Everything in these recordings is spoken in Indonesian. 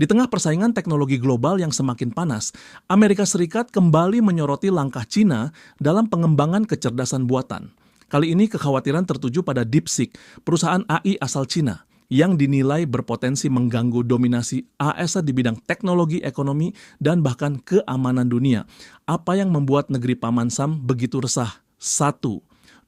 Di tengah persaingan teknologi global yang semakin panas, Amerika Serikat kembali menyoroti langkah China dalam pengembangan kecerdasan buatan. Kali ini kekhawatiran tertuju pada DeepSeek, perusahaan AI asal China, yang dinilai berpotensi mengganggu dominasi AS di bidang teknologi, ekonomi, dan bahkan keamanan dunia. Apa yang membuat negeri Paman Sam begitu resah? 1.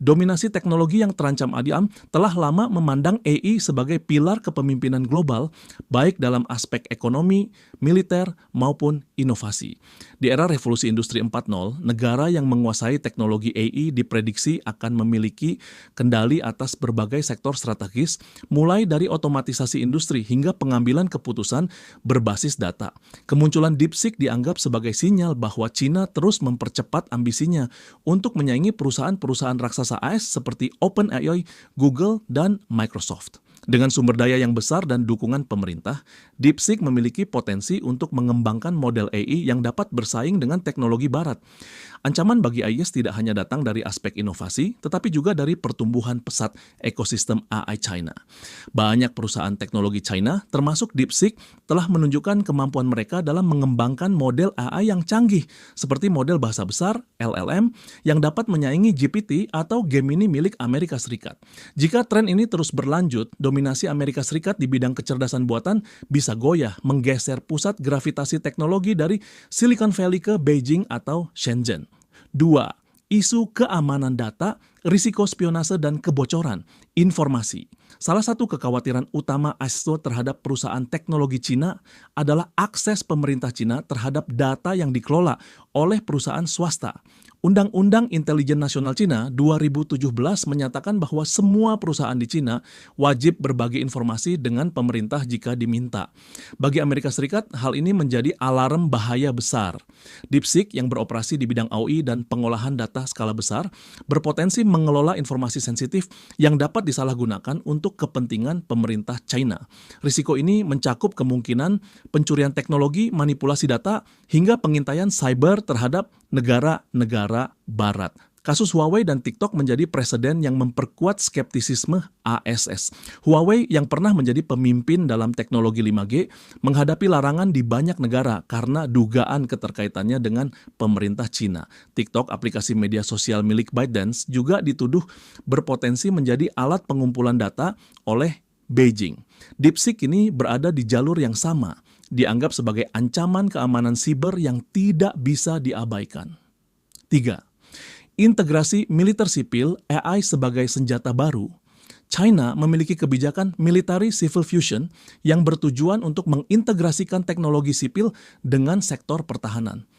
Dominasi teknologi yang terancam adiam telah lama memandang AI sebagai pilar kepemimpinan global, baik dalam aspek ekonomi, militer, maupun inovasi. Di era revolusi industri 4.0, negara yang menguasai teknologi AI diprediksi akan memiliki kendali atas berbagai sektor strategis, mulai dari otomatisasi industri hingga pengambilan keputusan berbasis data. Kemunculan DeepSeek dianggap sebagai sinyal bahwa China terus mempercepat ambisinya untuk menyaingi perusahaan-perusahaan raksasa AS seperti OpenAI, Google, dan Microsoft. Dengan sumber daya yang besar dan dukungan pemerintah, DeepSeek memiliki potensi untuk mengembangkan model AI yang dapat bersaing dengan teknologi barat. Ancaman bagi AIS tidak hanya datang dari aspek inovasi, tetapi juga dari pertumbuhan pesat ekosistem AI China. Banyak perusahaan teknologi China, termasuk DeepSeek, telah menunjukkan kemampuan mereka dalam mengembangkan model AI yang canggih, seperti model bahasa besar, LLM, yang dapat menyaingi GPT atau Gemini milik Amerika Serikat. Jika tren ini terus berlanjut, dominasi Amerika Serikat di bidang kecerdasan buatan bisa goyah menggeser pusat gravitasi teknologi dari Silicon Valley ke Beijing atau Shenzhen. 2. Isu keamanan data, risiko spionase dan kebocoran informasi. Salah satu kekhawatiran utama ASO terhadap perusahaan teknologi Cina adalah akses pemerintah Cina terhadap data yang dikelola oleh perusahaan swasta. Undang-Undang Intelijen Nasional Cina 2017 menyatakan bahwa semua perusahaan di Cina wajib berbagi informasi dengan pemerintah jika diminta. Bagi Amerika Serikat, hal ini menjadi alarm bahaya besar. DeepSeek yang beroperasi di bidang AI dan pengolahan data skala besar berpotensi mengelola informasi sensitif yang dapat disalahgunakan untuk kepentingan pemerintah China. Risiko ini mencakup kemungkinan pencurian teknologi, manipulasi data, hingga pengintaian cyber terhadap negara-negara barat. Kasus Huawei dan TikTok menjadi preseden yang memperkuat skeptisisme ASS. Huawei yang pernah menjadi pemimpin dalam teknologi 5G menghadapi larangan di banyak negara karena dugaan keterkaitannya dengan pemerintah Cina. TikTok, aplikasi media sosial milik ByteDance, juga dituduh berpotensi menjadi alat pengumpulan data oleh Beijing. DeepSeek ini berada di jalur yang sama, dianggap sebagai ancaman keamanan siber yang tidak bisa diabaikan. 3. Integrasi militer sipil AI sebagai senjata baru. China memiliki kebijakan military civil fusion yang bertujuan untuk mengintegrasikan teknologi sipil dengan sektor pertahanan.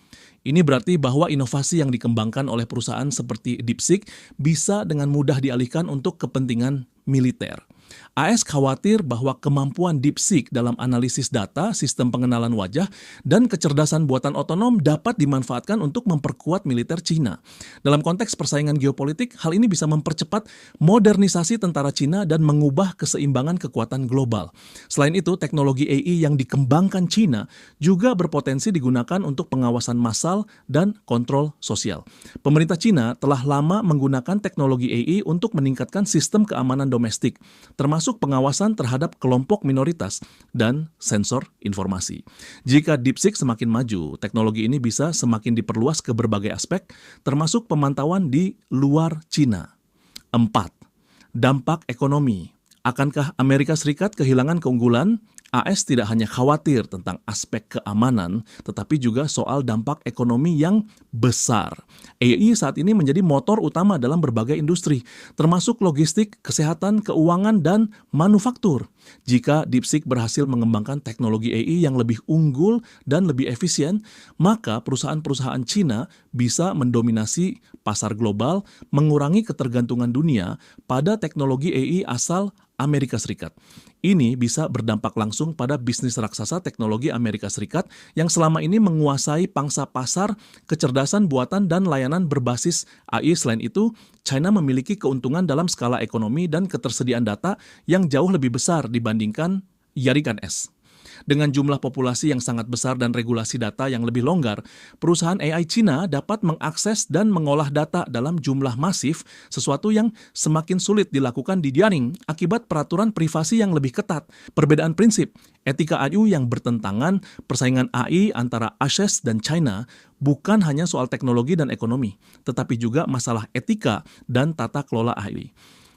Ini berarti bahwa inovasi yang dikembangkan oleh perusahaan seperti DeepSeek bisa dengan mudah dialihkan untuk kepentingan militer. AS khawatir bahwa kemampuan DeepSeek dalam analisis data, sistem pengenalan wajah, dan kecerdasan buatan otonom dapat dimanfaatkan untuk memperkuat militer Cina. Dalam konteks persaingan geopolitik, hal ini bisa mempercepat modernisasi tentara Cina dan mengubah keseimbangan kekuatan global. Selain itu, teknologi AI yang dikembangkan Cina juga berpotensi digunakan untuk pengawasan massal dan kontrol sosial. Pemerintah Cina telah lama menggunakan teknologi AI untuk meningkatkan sistem keamanan domestik, termasuk pengawasan terhadap kelompok minoritas dan sensor informasi. Jika DeepSeek semakin maju, teknologi ini bisa semakin diperluas ke berbagai aspek, termasuk pemantauan di luar Cina. 4. Dampak ekonomi. Akankah Amerika Serikat kehilangan keunggulan? AS tidak hanya khawatir tentang aspek keamanan, tetapi juga soal dampak ekonomi yang besar. AI saat ini menjadi motor utama dalam berbagai industri, termasuk logistik, kesehatan, keuangan, dan manufaktur. Jika DeepSeek berhasil mengembangkan teknologi AI yang lebih unggul dan lebih efisien, maka perusahaan-perusahaan Cina bisa mendominasi pasar global, mengurangi ketergantungan dunia pada teknologi AI asal Amerika Serikat. Ini bisa berdampak langsung pada bisnis raksasa teknologi Amerika Serikat yang selama ini menguasai pangsa pasar, kecerdasan buatan, dan layanan berbasis AI. Selain itu, China memiliki keuntungan dalam skala ekonomi dan ketersediaan data yang jauh lebih besar dibandingkan jaringan es. Dengan jumlah populasi yang sangat besar dan regulasi data yang lebih longgar, perusahaan AI Cina dapat mengakses dan mengolah data dalam jumlah masif, sesuatu yang semakin sulit dilakukan di Dianing akibat peraturan privasi yang lebih ketat. Perbedaan prinsip, etika AI yang bertentangan, persaingan AI antara ASES dan China bukan hanya soal teknologi dan ekonomi, tetapi juga masalah etika dan tata kelola AI.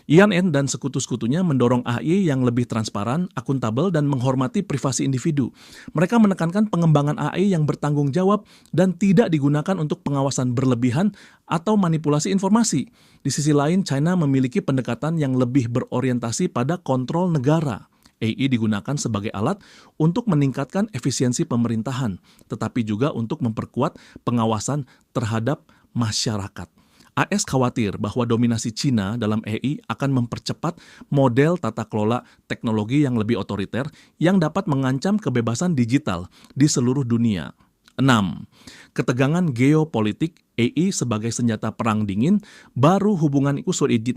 Ian N dan sekutu-sekutunya mendorong AI yang lebih transparan, akuntabel, dan menghormati privasi individu. Mereka menekankan pengembangan AI yang bertanggung jawab dan tidak digunakan untuk pengawasan berlebihan atau manipulasi informasi. Di sisi lain, China memiliki pendekatan yang lebih berorientasi pada kontrol negara. AI digunakan sebagai alat untuk meningkatkan efisiensi pemerintahan, tetapi juga untuk memperkuat pengawasan terhadap masyarakat. AS khawatir bahwa dominasi Cina dalam AI akan mempercepat model tata kelola teknologi yang lebih otoriter yang dapat mengancam kebebasan digital di seluruh dunia. 6. Ketegangan geopolitik AI sebagai senjata perang dingin, baru hubungan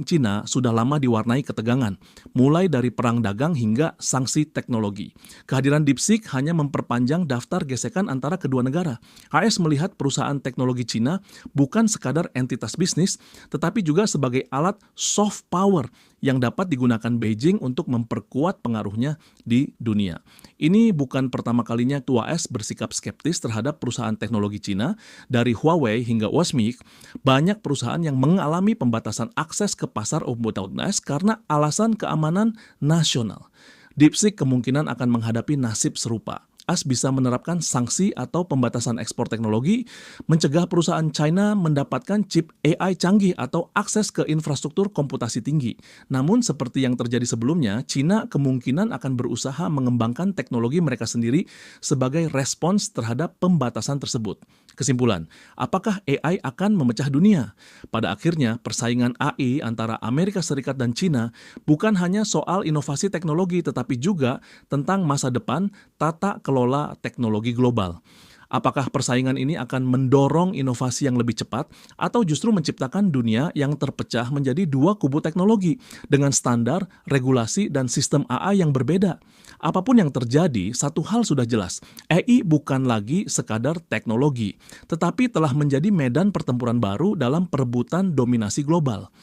Cina sudah lama diwarnai ketegangan, mulai dari perang dagang hingga sanksi teknologi. Kehadiran DeepSeek hanya memperpanjang daftar gesekan antara kedua negara. AS melihat perusahaan teknologi Cina bukan sekadar entitas bisnis, tetapi juga sebagai alat soft power yang dapat digunakan Beijing untuk memperkuat pengaruhnya di dunia. Ini bukan pertama kalinya AS bersikap skeptis terhadap perusahaan teknologi Cina, dari Huawei hingga Wozniak, banyak perusahaan yang mengalami pembatasan akses ke pasar umum AS karena alasan keamanan nasional. DeepSeek kemungkinan akan menghadapi nasib serupa. AS bisa menerapkan sanksi atau pembatasan ekspor teknologi, mencegah perusahaan China mendapatkan chip AI canggih atau akses ke infrastruktur komputasi tinggi. Namun seperti yang terjadi sebelumnya, China kemungkinan akan berusaha mengembangkan teknologi mereka sendiri sebagai respons terhadap pembatasan tersebut. Kesimpulan, apakah AI akan memecah dunia? Pada akhirnya, persaingan AI antara Amerika Serikat dan China bukan hanya soal inovasi teknologi, tetapi juga tentang masa depan tata kelola teknologi global. Apakah persaingan ini akan mendorong inovasi yang lebih cepat atau justru menciptakan dunia yang terpecah menjadi dua kubu teknologi dengan standar, regulasi, dan sistem AI yang berbeda? Apapun yang terjadi, satu hal sudah jelas, AI bukan lagi sekadar teknologi, tetapi telah menjadi medan pertempuran baru dalam perebutan dominasi global.